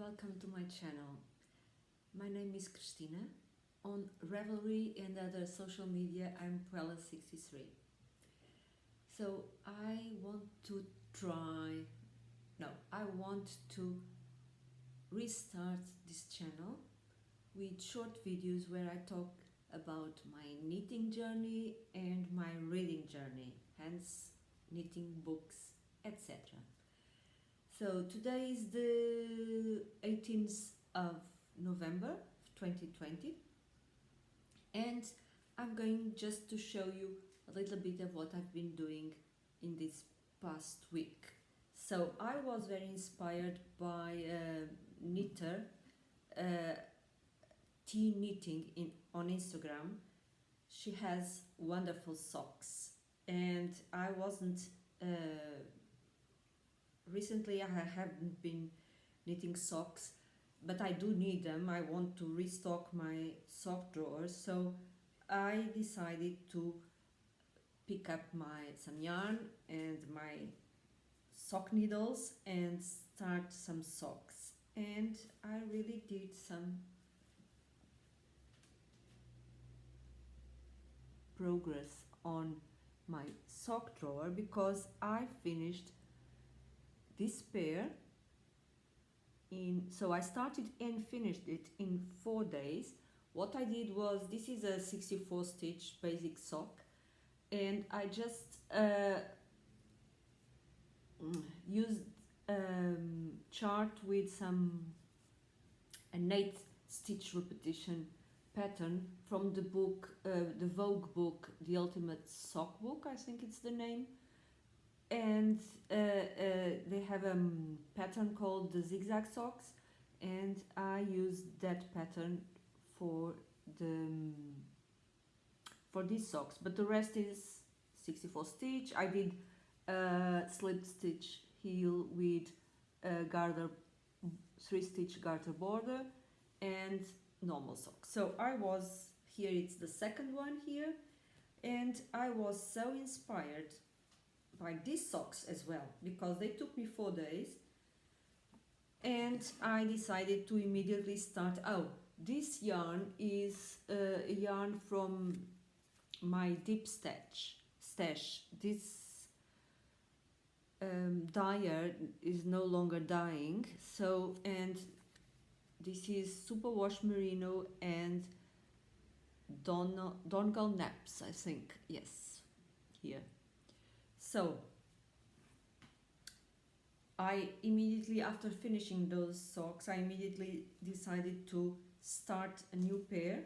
welcome to my channel. My name is Cristina. On Ravelry and other social media, I'm Puella63. So I want to restart this channel with short videos where I talk about my knitting journey and my reading journey, hence knitting books, etc. So today is the 18th of November 2020, and I'm going just to show you a little bit of what I've been doing in this past week. So I was very inspired by a knitter, tea knitting on Instagram. She has wonderful socks, and I wasn't recently I haven't been knitting socks, but I do need them. I want to restock my sock drawers, so I decided to pick up some yarn and my sock needles and start some socks, and I really did some progress on my sock drawer because I finished this pair so I started and finished it in 4 days. What I did was, this is a 64 stitch basic sock, and I just used chart with an 8 stitch repetition pattern from the book, the Vogue book, The Ultimate Sock Book, I think it's the name. And they have a pattern called the zigzag socks, and I used that pattern for these socks, but the rest is 64 stitch. I did slip stitch heel with garter, 3 stitch garter border, and normal socks. So I was here, it's the second one here, and I was so inspired by these socks as well because they took me 4 days, and I decided to immediately start. This yarn is a yarn from my deep stash. This dyer is no longer dyeing, so, and this is superwash merino and Dongal naps, I think, yes, here. So I immediately, after finishing those socks, I immediately decided to start a new pair,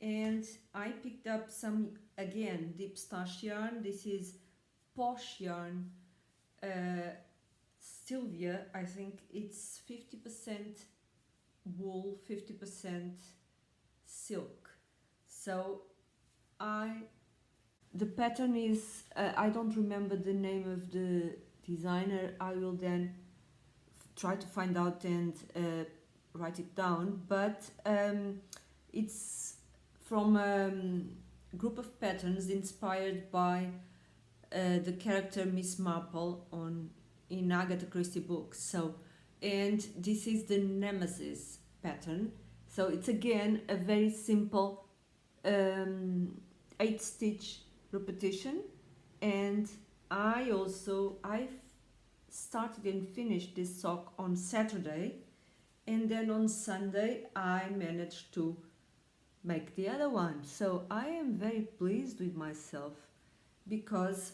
and I picked up some, again, deep stash yarn. This is Posh yarn, Sylvia. I think it's 50% wool, 50% silk. So the pattern is, I don't remember the name of the designer. I will then try to find out and write it down, but it's from a group of patterns inspired by the character Miss Marple in Agatha Christie books. So, and this is the Nemesis pattern. So it's again a very simple 8 stitch repetition, and I started and finished this sock on Saturday, and then on Sunday I managed to make the other one. So I am very pleased with myself because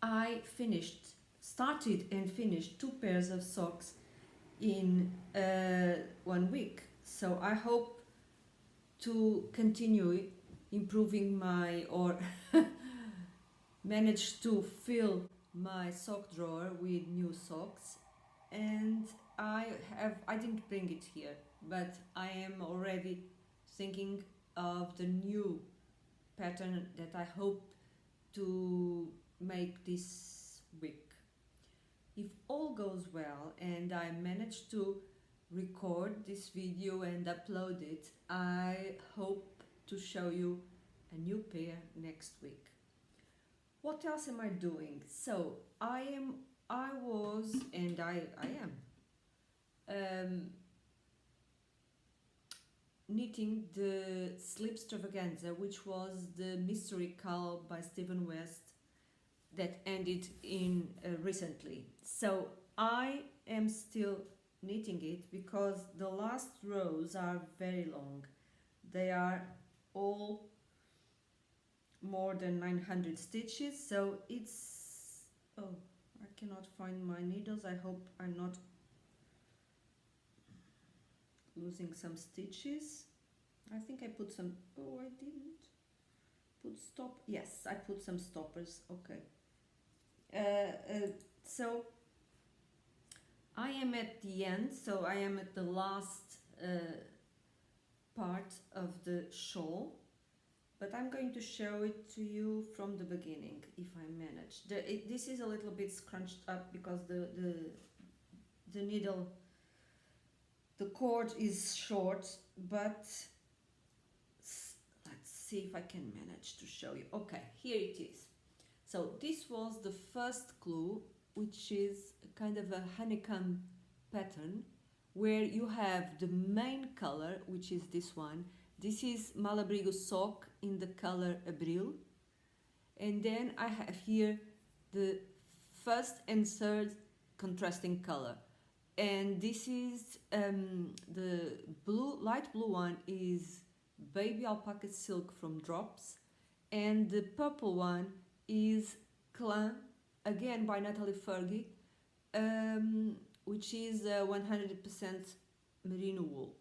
I started and finished 2 pairs of socks in 1 week. So I hope to continue improving manage to fill my sock drawer with new socks. And I didn't bring it here, but I am already thinking of the new pattern that I hope to make this week. If all goes well and I manage to record this video and upload it, I hope to show you a new pair next week. What else am I doing? So I am um, knitting the Slip Extravaganza, which was the mystery cull by Stephen West that ended in recently. So I am still knitting it because the last rows are very long. They are all more than 900 stitches, so it's, oh, I cannot find my needles. I hope I'm not losing some stitches. I think I put some, oh, I didn't put stop, yes, I put some stoppers. Okay. So I am at the end, so I am at the last part of the shawl, but I'm going to show it to you from the beginning if I manage. This is a little bit scrunched up because the needle, the cord is short, but let's see if I can manage to show you. Okay, here it is. So this was the first clue, which is kind of a honeycomb pattern where you have the main color, which is this one. This is Malabrigo sock in the color Abril. And then I have here the first and third contrasting color. And this is the blue, light blue one is Baby Alpaca Silk from Drops. And the purple one is Clan, again by Natalie Fergie, which is 100% merino wool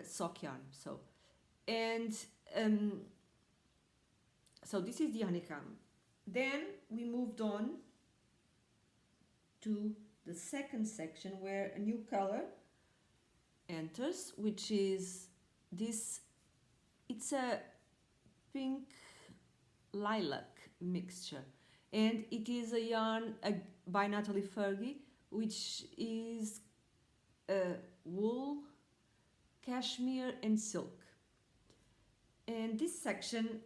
sock yarn. So, and so this is the honeycomb. Then we moved on to the second section where a new color enters, which is this. It's a pink lilac mixture, and it is a yarn by Natalie Fergie, which is wool, cashmere and silk. And this section,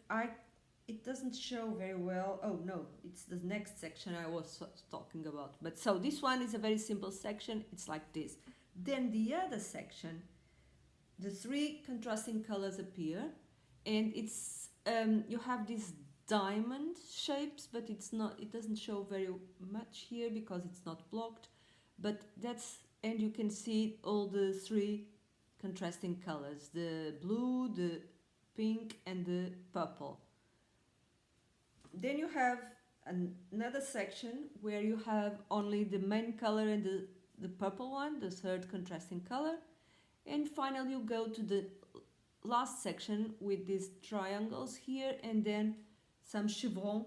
it doesn't show very well. Oh no, it's the next section I was talking about. But so this one is a very simple section. It's like this. Then the other section, the three contrasting colors appear, and it's you have these diamond shapes, but it's not, it doesn't show very much here because it's not blocked, but that's, and you can see all the three contrasting colors, the blue, the pink and the purple. Then you have another section where you have only the main color and the purple one, the third contrasting color, and finally you go to the last section with these triangles here and then some chevron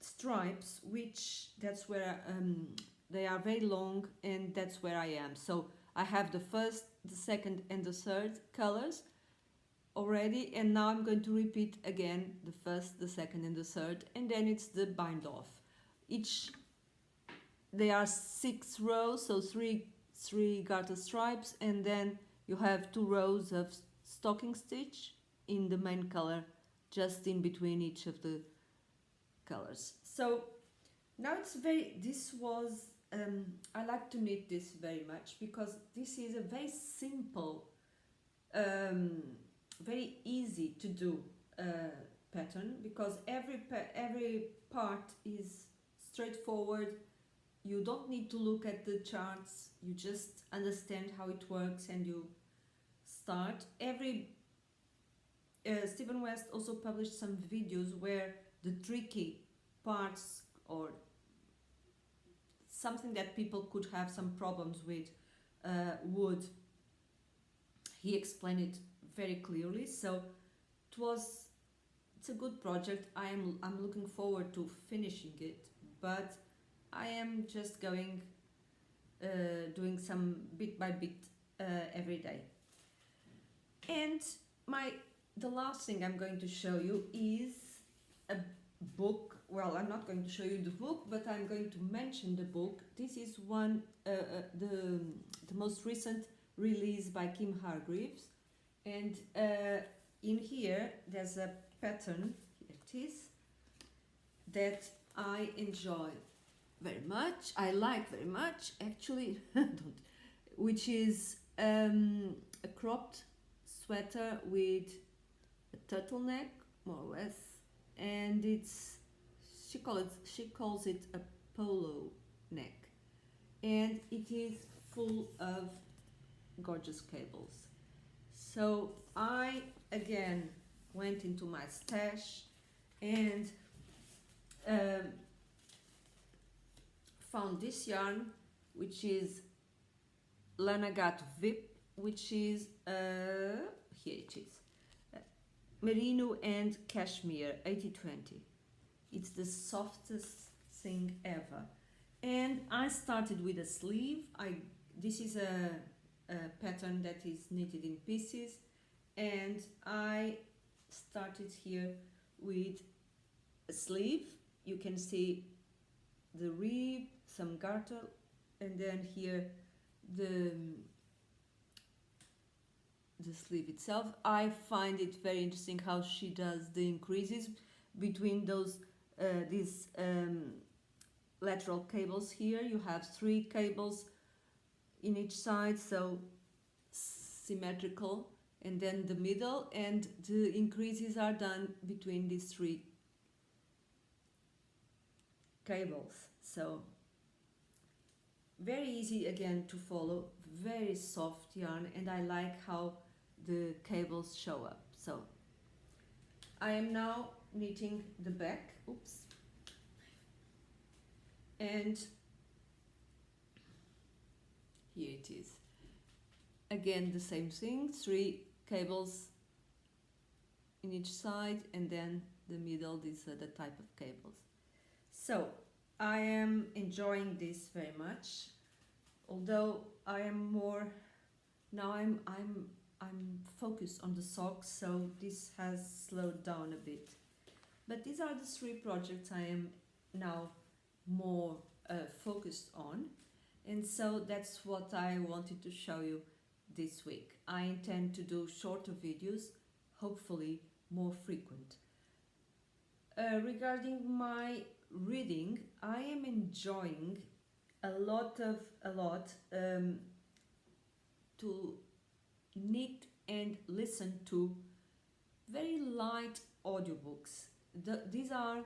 stripes, which that's where they are very long, and that's where I am. So I have the first, the second and the third colors already, and now I'm going to repeat again the first, the second and the third, and then it's the bind off. There are 6 rows, so three garter stripes, and then you have 2 rows of stocking stitch in the main color just in between each of the colors. So now it's this was I like to knit this very much because this is a very simple, very easy to do pattern, because every part is straightforward. You don't need to look at the charts, you just understand how it works and you start. Stephen West also published some videos where the tricky parts or something that people could have some problems with he explained it very clearly. So it's a good project. I'm looking forward to finishing it, but I am just going doing some bit by bit every day. And the last thing I'm going to show you is a book. Well, I'm not going to show you the book, but I'm going to mention the book. This is one the most recent release by Kim Hargreaves, and in here there's a pattern, here it is, that I enjoy very much, I like very much actually, don't, which is a cropped sweater with a turtleneck, more or less, and it's she calls it a polo neck, and it is full of gorgeous cables. So I again went into my stash and um, found this yarn, which is Lana Gato VIP, which is here it is, merino and cashmere 80/20. It's the softest thing ever. And I started with a sleeve. This is a pattern that is knitted in pieces, and I started here with a sleeve. You can see the rib, some garter, and then here the sleeve itself. I find it very interesting how she does the increases between these lateral cables here. You have 3 cables in each side, so symmetrical, and then the middle, and the increases are done between these 3 cables. So very easy again to follow, very soft yarn, and I like how the cables show up. So I am now knitting the back, oops, and here it is. Again the same thing, 3 cables in each side, and then the middle, these are the type of cables. So I am enjoying this very much, although I am more now I'm focused on the socks, so this has slowed down a bit. But these are the 3 projects I am now more focused on, and so that's what I wanted to show you this week. I intend to do shorter videos, hopefully more frequent. Regarding my reading, I am enjoying a lot to knit and listen to very light audiobooks. These are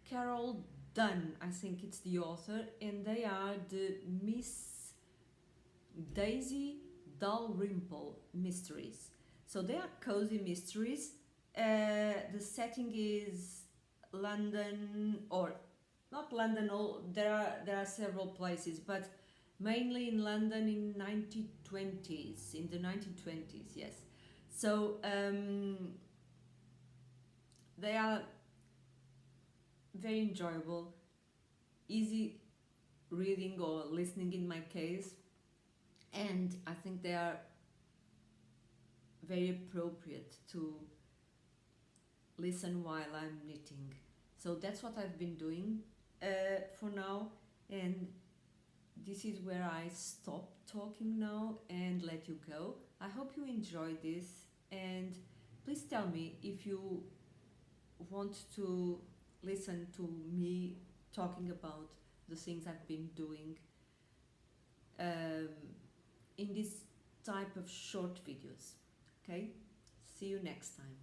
Carol Dunn, I think it's the author, and they are the Miss Daisy Dalrymple mysteries. So they are cozy mysteries. The setting is London, or not London, there are several places, but mainly in London in the 1920s, yes. So they are very enjoyable, easy reading or listening in my case, and I think they are very appropriate to listen while I'm knitting. So that's what I've been doing for now, and this is where I stop talking now and let you go. I hope you enjoyed this, and please tell me if you want to listen to me talking about the things I've been doing in this type of short videos. Okay? See you next time.